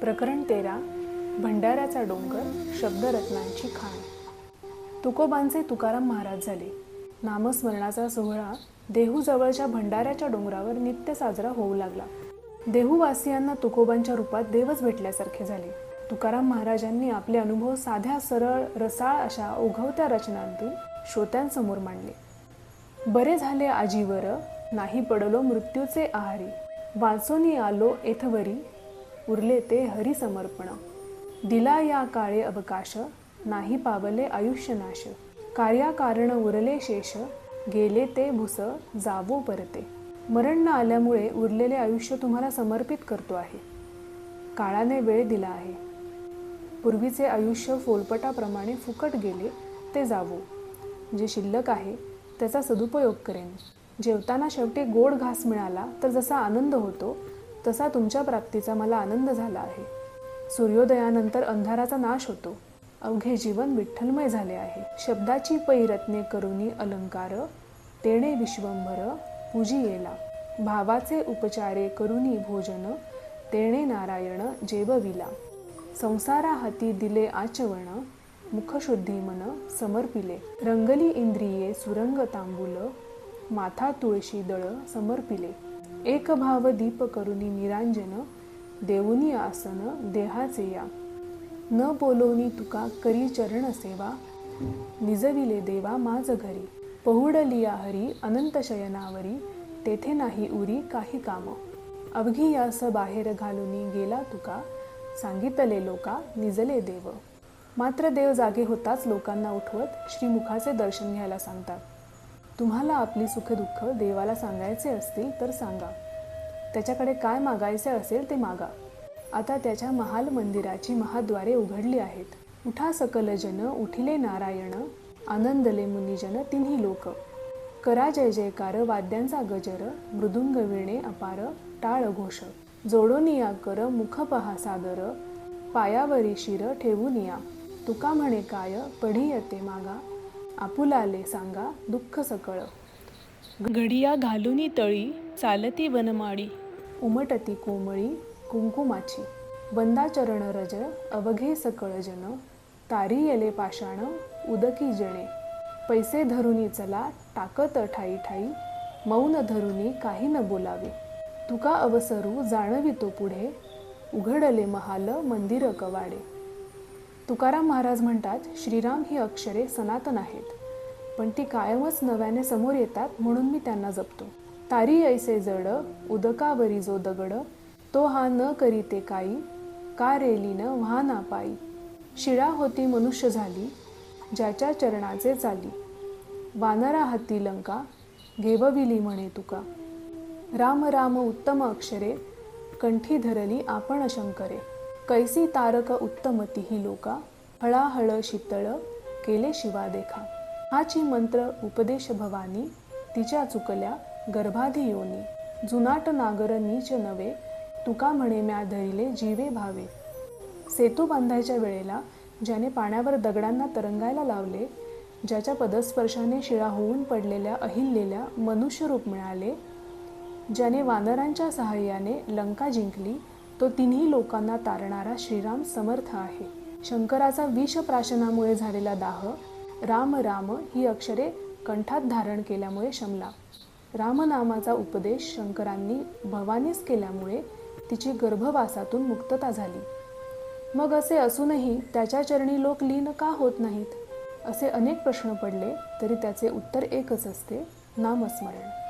प्रकरण 13 भंडाऱ्याचा डोंगर शब्दरत्नांची खाण. तुकोबांचे तुकाराम महाराज झाले. नामस्मरणाचा सोहळा देहूजवळच्या भंडाऱ्याच्या डोंगरावर नित्य साजरा होऊ लागला. देहूवासियांना तुकोबांच्या रूपात देवच भेटल्यासारखे झाले. तुकाराम महाराजांनी आपले अनुभव साध्या सरळ रसाळ अशा ओघवत्या रचनांतून श्रोत्यांसमोर मांडले. बरे झाले आजीवर, नाही पडलो मृत्यूचे आहारी. वाचोनी आलो एथवरी, उरले ते हरी समर्पण. दिला या काळे अवकाश, नाही पावले आयुष्यनाश. कार्याकारण उरले शेष, गेले ते भुस जावो परते. मरण न आल्यामुळे उरलेले आयुष्य तुम्हाला समर्पित करतो आहे. काळाने वेळ दिला आहे. पूर्वीचे आयुष्य फोलपटाप्रमाणे फुकट गेले ते जावो. जे शिल्लक आहे त्याचा सदुपयोग करेन. जेवताना शेवटी गोड घास मिळाला तर जसा आनंद होतो तसा तुमच्या प्राप्तीचा मला आनंद झाला आहे. सूर्योदयानंतर अंधाराचा नाश होतो. अवघे जीवन विठ्ठलमय झाले आहे. शब्दाची पै रत्ने करुणी अलंकार, तेणे विश्वंभर पूजी येला. भावाचे उपचारे करुणी भोजन, तेणे नारायण जेवविला. संसारा हाती दिले आचवण, मुखशुद्धी मन समर्पिले. रंगली इंद्रिये सुरंग तांबूल, माथा तुळशी दळ समर्पिले. एक भाव दीप करुणी निरांजन, देऊनी आसन देहाचे या. न बोलोनी तुका करी चरण सेवा, निजविले देवा माझ घरी. पहुडलिया हरी अनंत शयनावरी, तेथे नाही उरी काही काम. अवघी यास बाहेर घालूनी गेला तुका, सांगितले लोका निजले देव. मात्र देव जागे होताच लोकांना उठवत श्रीमुखाचे दर्शन घ्यायला सांगतात. तुम्हाला आपली सुखदुःख देवाला सांगायचे असतील तर सांगा. त्याच्याकडे काय मागायचे असेल ते मागा. आता त्याच्या महाल मंदिराची महाद्वारे उघडली आहेत. उठा सकल जन उठिले नारायण, आनंदले मुनिजन तिन्ही लोक. करा जय जयकार वाद्यांचा गजर, मृदुंग वीणे अपार टाळ घोष. जोडोनिया कर मुख पहा सादर, पायावरी शिर ठेवूनिया. तुका म्हणे काय पढियते मागा, आपुलाले सांगा दुःख सकळ. घडिया घालुनी तळी चालती वनमाळी, उमटती कोमळी कुंकुमाची. वंदाचरण रज अवघे सकळ जन, तारियले पाषाण उदकी जणे. पैसे धरुनी चला टाकत ठाई ठाई, मौन धरुनी काही न बोलावे. तुका अवसरू जाणवितो पुढे, उघडले महाल मंदिर कवाडे. तुकाराम महाराज म्हणतात, श्रीराम ही अक्षरे सनातन आहेत, पण ती कायमच नव्याने समोर येतात म्हणून मी त्यांना जपतो. तारी ऐसे जड उदकावरी जो दगड, तो हा न करीते काही, का रेलीन वाहना पायी. शिळा होती मनुष्य झाली, ज्याच्या चरणाचे चाली. वानरा हाती लंका घेवविली म्हणे तुका. राम राम उत्तम अक्षरे, कंठी धरली आपण शंकरे. कैसी तारक उत्तमती ही लोका, हळाहळ शीतळ केले शिवा देखा. हाची मंत्र उपदेश भवानी, तिच्या चुकल्या गर्भाधी योनी. जुनाट नागर नीच नवे, तुका म्हणे म्या धरिले जीवे भावे. सेतू बांधायच्या वेळेला ज्याने पाण्यावर दगडांना तरंगायला लावले, ज्याच्या पदस्पर्शाने शिळा होऊन पडलेल्या अहिल्याला मनुष्यरूप मिळाले, ज्याने वानरांच्या सहाय्याने लंका जिंकली, तो तिन्ही लोकांना तारणारा श्रीराम समर्थ आहे. शंकराचा विषप्राशनामुळे झालेला दाह राम राम ही अक्षरे कंठात धारण केल्यामुळे शमला. रामनामाचा उपदेश शंकरांनी भवानीस केल्यामुळे तिची गर्भवासातून मुक्तता झाली. मग असे असूनही त्याच्या चरणी लोक लीन का होत नाहीत? असे अनेक प्रश्न पडले तरी त्याचे उत्तर एकच असते, नामस्मरण.